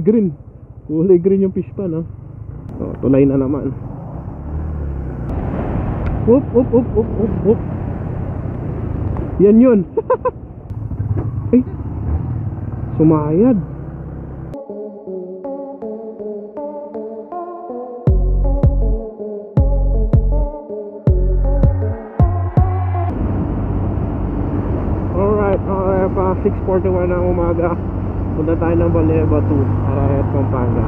Green. Kulay green yung fish pa, no? So, tulay na naman. Up, up, up, up, up, up. Yan yun. Ay, sumayad. Alright, pa 6:41 ng umaga. Punta tayo ng Baleva 2, Arayat, Pampanga.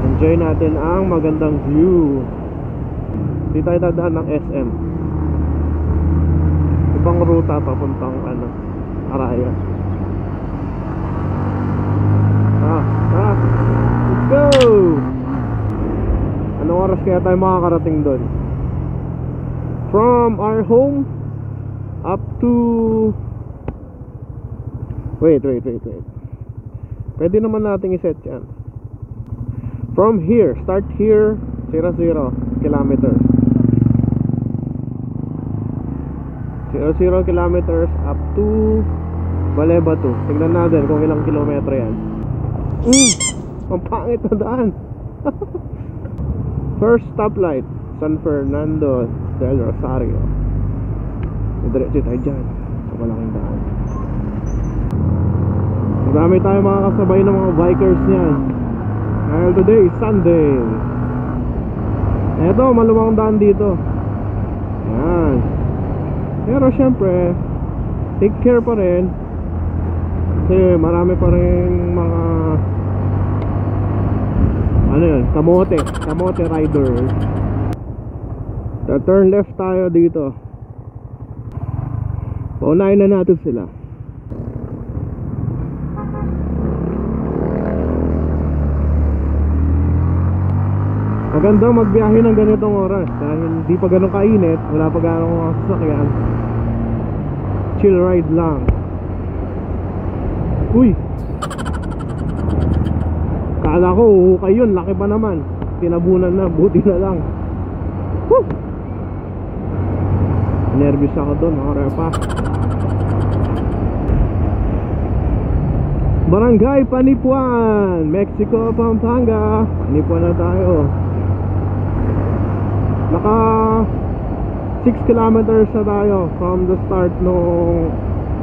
Enjoy natin ang magandang view. Di tayo dadaan ng SM. Ibang ruta papuntang Arayat. Let's go! Anong oras kaya tayo makakarating doon? From our home up to... Wait. Pwede naman nating iset yan. From here, start here, 0 kilometers. 0 kilometers up to Baleva 2. Tingnan natin kung ilang kilometro yan. Ang pangit na daan. First stoplight, San Fernando del Rosario. Diretso tayo dyan sa malaking daan. Marami tayo mga kasabay ng mga bikers niyan. Dahil today is Sunday. Eto, maluwang daan dito. Yan. Pero syempre, take care pa rin. Kasi marami pa rin mga kamote riders. Turn left tayo dito. Paunahin na natin sila. Maganda magbiyahe ng ganitong oras dahil hindi pa ganun kainit, wala pa ganun mga sasakyan. Chill ride lang. Uy! Kala ko uhukay yun, laki pa naman. Tinabunan na, buti na lang. Woo! Nervous ako doon, mga repa. Barangay Panipuan, Mexico, Pampanga. Panipuan na tayo. Naka 6 kilometers na tayo from the start nung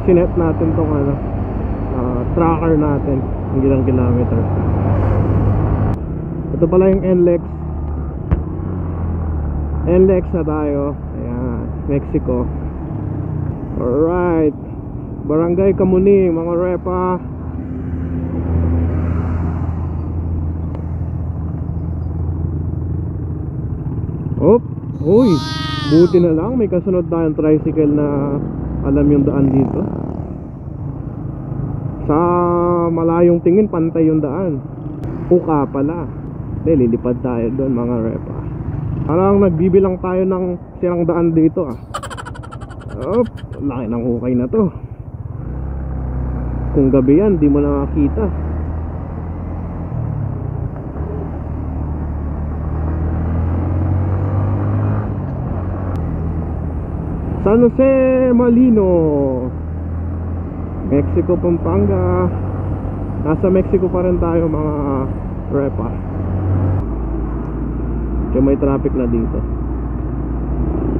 sinet natin tong tracker natin. Ang ilang kilometer. Ito pala yung NLEX. NLEX na tayo. Ayan, Mexico. Alright, Barangay Kamuning, mga repa. Oh, uy, buti na lang may kasunod tayong tricycle na alam yung daan dito. Sa malayong tingin, pantay yung daan. Puka pala. Hindi, lilipad tayo doon, mga repa. Parang nagbibilang tayo ng sirang daan dito ah. Oh, laki ng hukay na to. Kung gabi yan, di mo na makita. San Jose Malino, Mexico, Pampanga. Nasa Mexico pa rin tayo, mga repa. Kaya may traffic na dito.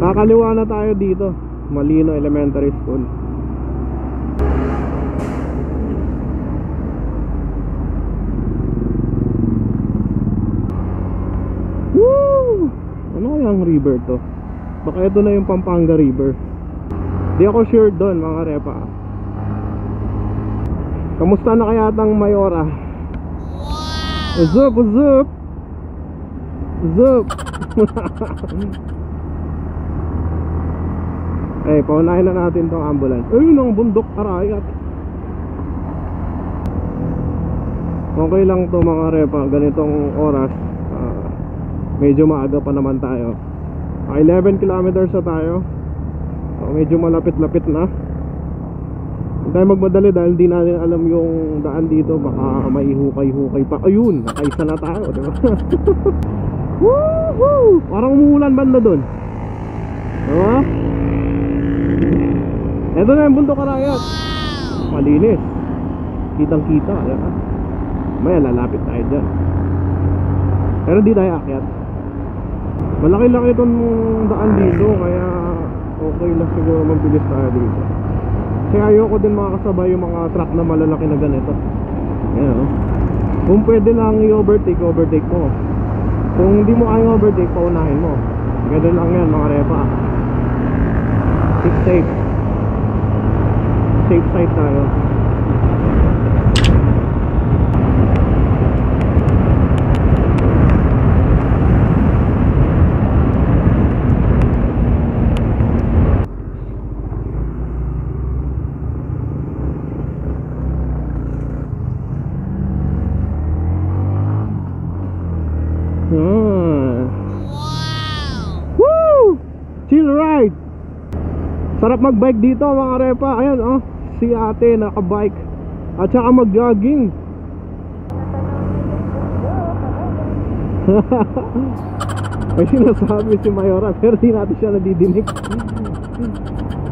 Kakaliwa na tayo dito, Malino Elementary School. Woo! Ano kayang river to? Baka ito na yung Pampanga River. Di ako sure doon, mga repa. Kamusta na kaya tang Mayora? What's up? Eh, paunahin na natin tong ambulance. Ayun ang bundok, Arayat. Okay lang to, mga repa. Ganitong oras, medyo maaga pa naman tayo. 11 kilometers na tayo. Medyo malapit-lapit na. Huwag tayo magmadali dahil di natin alam yung daan dito. Baka may hukay-hukay pa. Ayun, nakaisa na tayo, diba? Woohoo! Parang umuulan banda dun, diba? Eto na yung bundok, Arayat. Malinis. kitang kita, diba? May lalapit tayo dyan. Pero di tayo akyat. Malaki-laki itong daan dito, kaya okay lang siguro mabilis tayo dito. Kasi ayoko din makakasabay yung mga truck na malalaki na ganito. Ayan, oh. Kung pwede lang i-overtake, overtake mo. Kung hindi mo kaya overtake, paunahin mo. Ganun lang yan mga repa. Safe. Safe side tayo. Woo! Chill ride. Sarap magbike dito mga repa. Ayan oh, si ate nakabike at saka mag-jogging. May sinasabi si Mayora pero di natin siya nadidinig.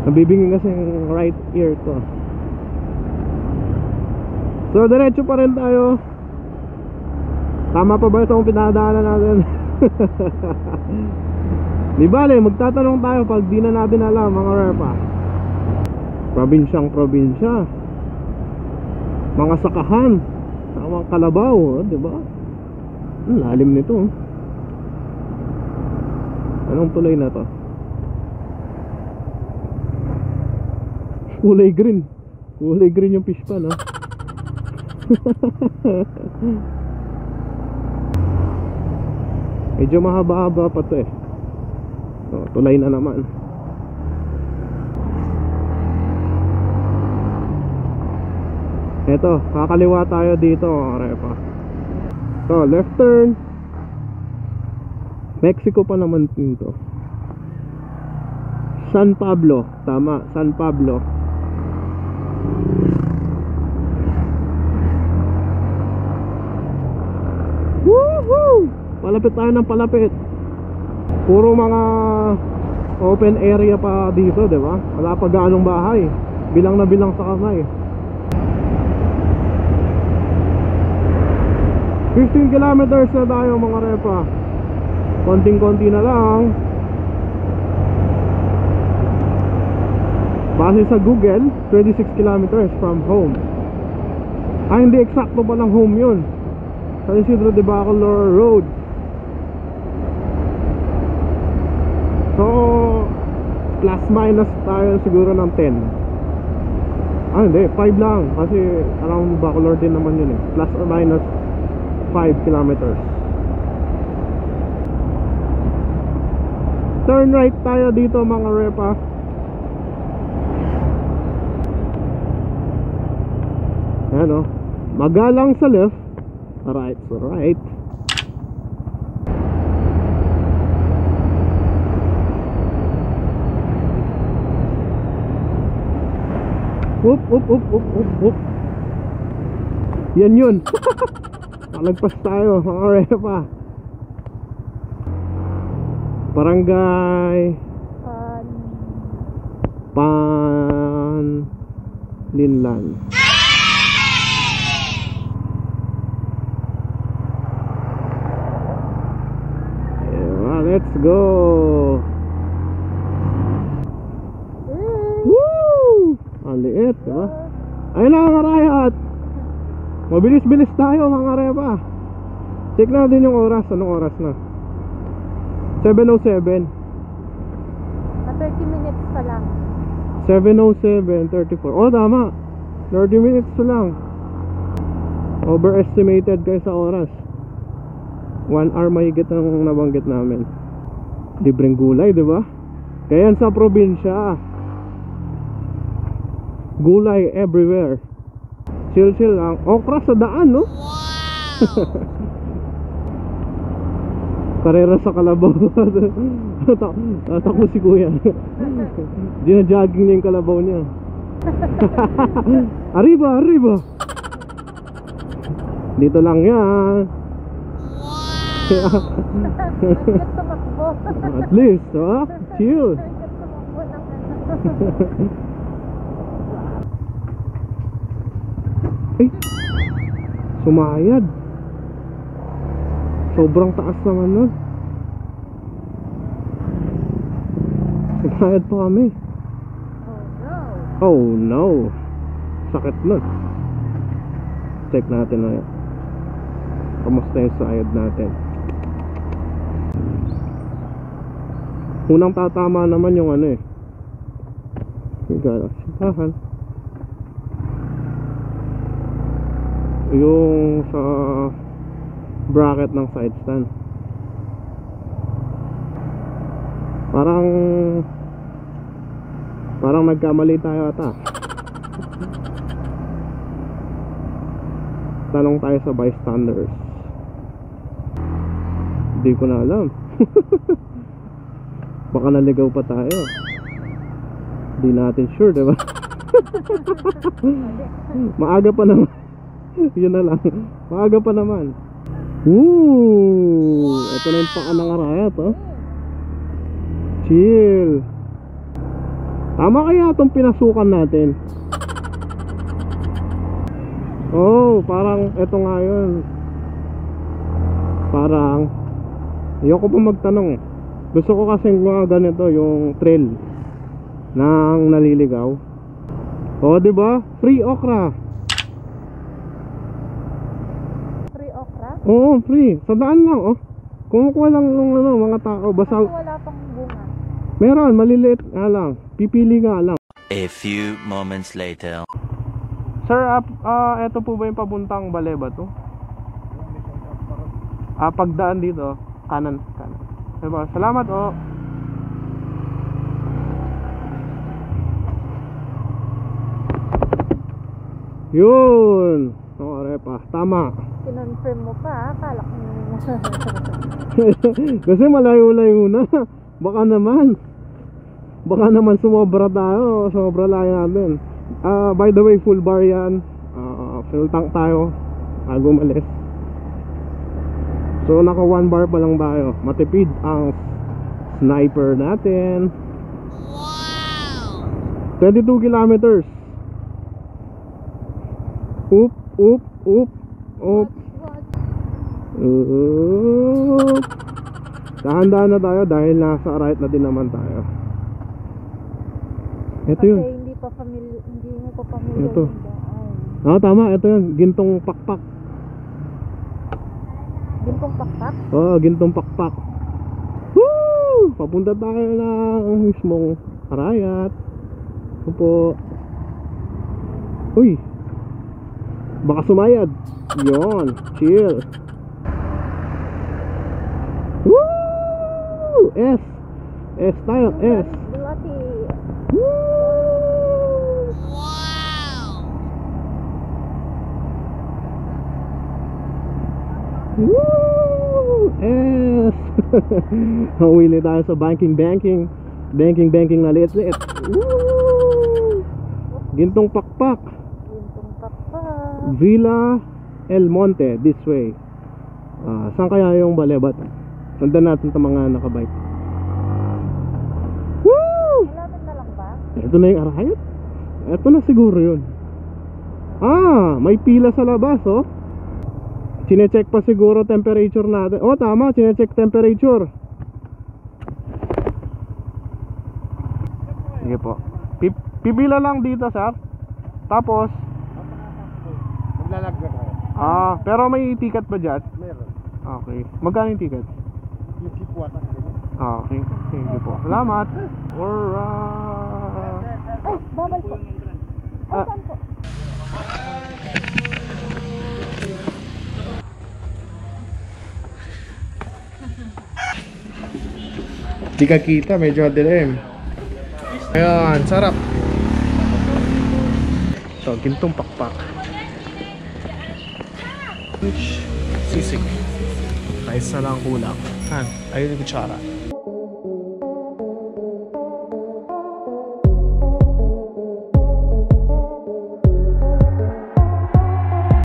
Nabibingin kasi yung right ear ko. So diretso pa rin tayo. Tama pa ba itong pinadaanan natin? Di bale, magtatanong tayo pag di na natin alam mga repa. Probinsyang probinsya. Mga sakahan. Mga kalabaw, di ba? Ang lalim nito. Anong tulay na to? Kulay green. Kulay green yung fish pan, ha? Medyo mahaba-haba pa to eh. So, tulay na naman. Eto, kakaliwa tayo dito mga repa. So, left turn. Mexico pa naman dito. San Pablo. Tama, San Pablo. Woohoo! Palapit tayo ng palapit. Puro mga open area pa dito, di ba? Wala pa gaanong bahay. Bilang na bilang sa kamay. 15 kilometers na tayo mga repa. Konting-konti na lang. Base sa Google, 26 kilometers from home. Ah, hindi eksakto pa ng home yun. San Isidro de Bacolor Road. So plus minus tayo siguro ng 10. Ah hindi, 5 lang. Kasi around Bacolor din naman yun eh. Plus or minus 5 kilometers. Turn right tayo dito mga repa. Ayan o, magalang sa left. Right, so right. Up, up, up, up, up, up. Yan yun. Nalagpas tayo mga repa. Barangay Panlinlan. Let's go. Woo! Ang liit, diba? Ayun lang ang arayat. Mabilis-bilis tayo mga repa. Check natin yung oras. Anong oras na? 7:07. 30 minutes pa lang. 7:07:34. Oh tama, 30 minutes lang. Overestimated kayo sa oras. 1 hour mahigit ang nabanggit namin. Libreng gulay, diba? Kaya yan sa probinsya. Gulay everywhere. Chill lang. Okra sa daan, no? Karera sa kalabaw. Tatakbo si kuya. Gina-jogging niya yung kalabaw niya. Arriba, arriba. Dito lang yan. At least, ha? Chill. Ay! Sumayad. Sobrang taas naman nun. Sumayad pa kami. Oh no. Sakit nun. Check natin na yan. Kamusta yung sayad natin. Unang tatama naman yung ano eh, yung simbahan. Yung sa bracket ng side stand. Parang nagkamali tayo ata. Tanong tayo sa bystanders. Hindi ko na alam. Baka naligaw pa tayo. Hindi natin sure, diba? Maaga pa naman. Yun na lang. Maaga pa naman. Ito na yung paan ng Arayat, oh. Chill. Tama kaya itong pinasukan natin? Oh, parang ito nga yun. Parang ayoko pa magtanong eh. Gusto ko kasing mga ganito, yung trail ng naliligaw. Oh, di ba? Free okra. Free okra? Oo, free. Sa daan lang, oh. Kumukuha lang ng mga tao. Basta wala pang bunga. meron, maliliit nga lang. Pipili nga lang. A few moments later. Sir, eto po ba yung pabuntang Baleba to? Pagdaan dito, kanan. Diba? Salamat, oh. Yun. Repa, tama. Kinonfirm mo pa, akala ko Kasi malayo-layo na. Baka naman sumobra tayo. Sobra layo natin. By the way, full bar yan. Full tank tayo bago umalis. So naka 1 bar pa lang tayo. Matipid ang sniper natin. Wow! 22 kilometers. Oop. Dahan-dahan na tayo dahil nasa right na din naman tayo. Ito yun. Kasi hindi mo pa familiar Ito. yung daan. Tama, ito yun. Gintong pakpak. Gintong pakpak? Oo, gintong pakpak. Woo! Papunta tayo ng mismong Arayat. Ito po. Uy! Baka sumayad. Yon, chill. Woo! S tayo, S. Bulati. Woo! Woo! S. Hawili tayo sa banking na liit. Woo! Gintong pakpak. Gintong pakpak. Villa El Monte, this way. Saan kaya yung Balebat? Sundan natin itong mga nakabike. Woo! Malapit na lang ba? Ito na yung Arayat. Ito na siguro yun. May pila sa labas, oh. Chinecheck pa siguro temperature natin. Oh, tama, chinecheck temperature. Sige po. Pipila lang dito, sir. Tapos Maglalagyan kayo. pero may ticket ba dyan? Meron. Okay. Magkano yung ticket? Yung sipuatan. Okay. Thank you po. Salamat. Alright. Ay, bawal po. Saan po? Di ka kita, medyo dilim. Ayan, sarap. Ito, gintong pakpak. Sisig. Rice na lang kulang. Ayun yung kutsara.